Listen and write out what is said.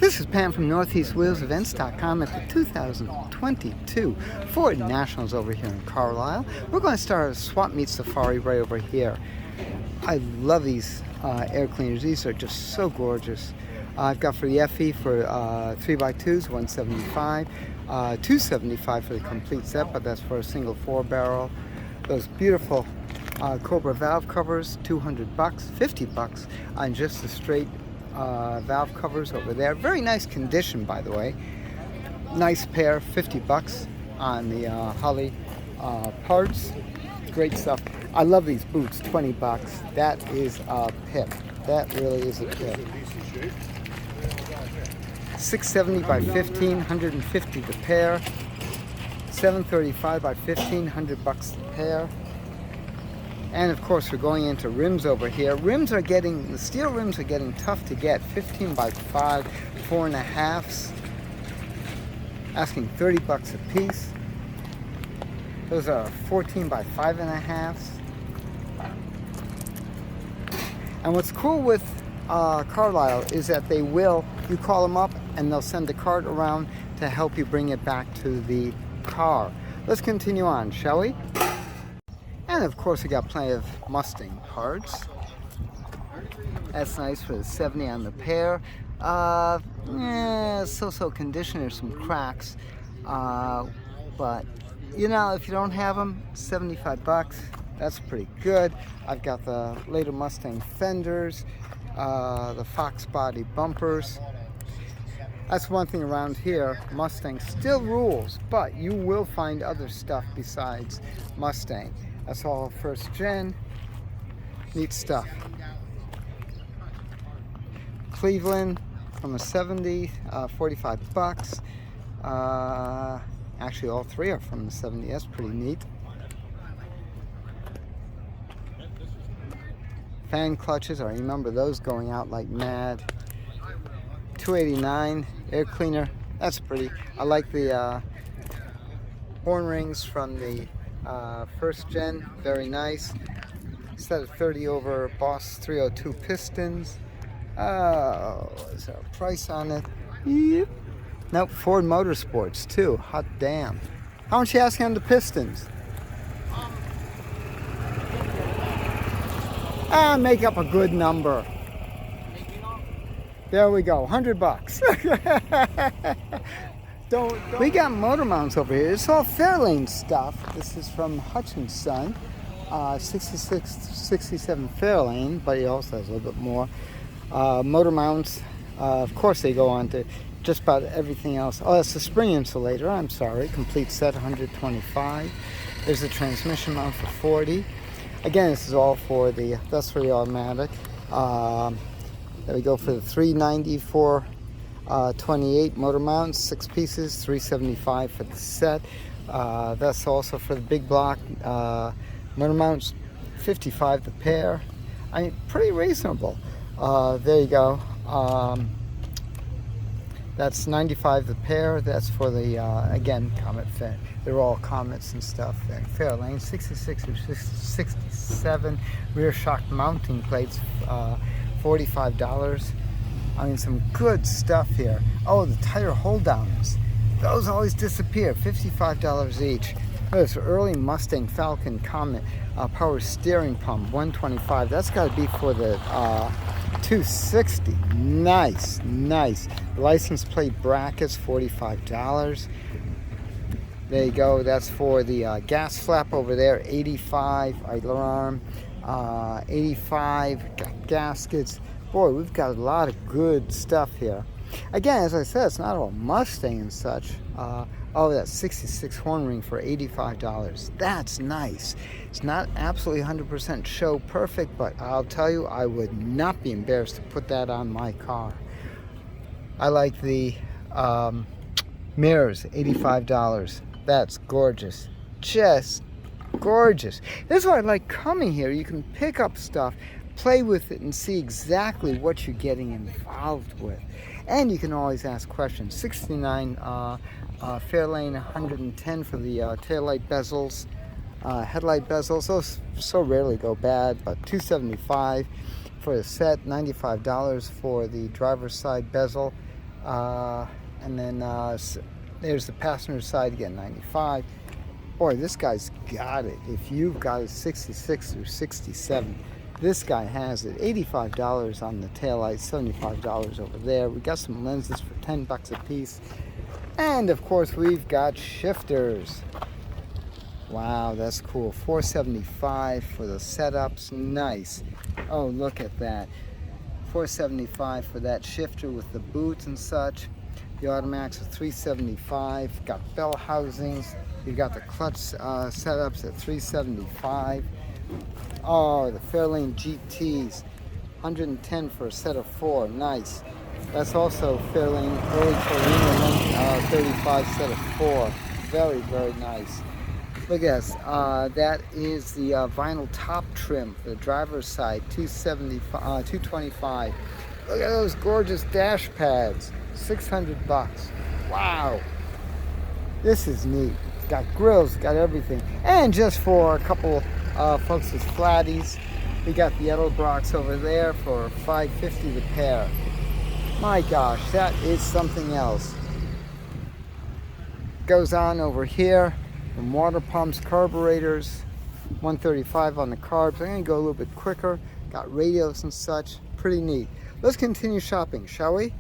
This is Pam from NortheastWheelsEvents.com at the 2022 Ford Nationals over here in Carlisle. We're going to start a swap meet safari right over here. I love these air cleaners. These are just so gorgeous. I've got for the FE for 3x2s, 175, 275 for the complete set, but that's for a single 4-barrel. Those beautiful Cobra valve covers, $200, 50 bucks on just the straight valve covers over there. Very nice condition, by the way. Nice pair, 50 bucks on the Holley parts. Great stuff. I love these boots, 20 bucks. That is a pick. That really is a pick. 670 by 15, 150 the pair. 735 by 15, 100 bucks the pair. And of course, we're going into rims over here. The steel rims are getting tough to get. 15 by 5, 4.5s. Asking 30 bucks a piece. Those are 14 by 5.5s. And what's cool with Carlisle is that you call them up and they'll send the cart around to help you bring it back to the car. Let's continue on, shall we? And of course, we got plenty of Mustang parts. That's nice for the 70 on the pair. So-so condition. There's some cracks. But, you know, if you don't have them, 75 bucks. That's pretty good. I've got the later Mustang fenders, the Fox body bumpers. That's one thing around here. Mustang still rules, but you will find other stuff besides Mustang. That's all first gen. Neat stuff. Cleveland from a 70, 45 bucks. Actually, all three are from the 70. That's pretty neat. Fan clutches, I remember those going out like mad. 289 air cleaner. That's pretty. I like the horn rings from the first gen, very nice. Set of 30 over Boss 302 pistons. Oh, is there a price on it? Yep. Nope, Ford Motorsports too. Hot damn. How much you asking on the pistons? Make up a good number. There we go, 100 bucks. Don't. We got motor mounts over here. It's all Fairlane stuff. This is from Hutchinson, 67 Fairlane, but he also has a little bit more. Motor mounts, of course they go on to just about everything else. Oh, that's the spring insulator, I'm sorry. Complete set, 125. There's a transmission mount for 40. Again, this is all for that's for the automatic. There we go for the 394. 28 motor mounts, 6 pieces, 375 for the set. That's also for the big block motor mounts, 55 the pair. I mean, pretty reasonable. There you go. That's 95 the pair. That's for the again, Comet Fin. They're all Comets and stuff. And Fairlane, 66 or 67 rear shock mounting plates, $45. I mean, some good stuff here. Oh, the tire hold downs. Those always disappear. $55 each. There's early Mustang Falcon Comet power steering pump, $125. That's got to be for the 260. Nice, nice. License plate brackets, $45. There you go. That's for the gas flap over there, 85. Alarm, 85. Got gaskets. Boy, we've got a lot of good stuff here. Again, as I said, it's not all Mustang and such. Oh, that 66 horn ring for $85. That's nice. It's not absolutely 100% show perfect, but I'll tell you, I would not be embarrassed to put that on my car. I like the mirrors, $85. That's gorgeous. Just gorgeous. This is why I like coming here. You can pick up stuff, play with it, and see exactly what you're getting involved with. And you can always ask questions. 69 Fairlane, 110 for the taillight bezels, headlight bezels. Those so rarely go bad, but 275 for the set, $95 for the driver's side bezel. And then there's the passenger side again, 95. Boy, this guy's got it. If you've got a 66 or 67, this guy has it. $85 on the taillight, $75 over there. We got some lenses for 10 bucks a piece. And of course, we've got shifters. Wow, that's cool. $475 for the setups. Nice. Oh, look at that. $475 for that shifter with the boots and such. The automatics are $375. Got bell housings. You got the clutch setups at $375. Oh, the Fairlane GTs, $110 for a set of 4. Nice. That's also Fairlane early Torino 35 set of 4. Very, very nice. Look at this. That is the vinyl top trim for the driver's side, $225. Look at those gorgeous dash pads, $600. Wow. This is neat. It's got grills, got everything. And just for a couple folks with flatties, we got the Edelbrocks over there for $550 the pair. My gosh, that is something else. Goes on over here. From water pumps, carburetors, $135 on the carbs. I'm going to go a little bit quicker. Got radios and such. Pretty neat. Let's continue shopping, shall we?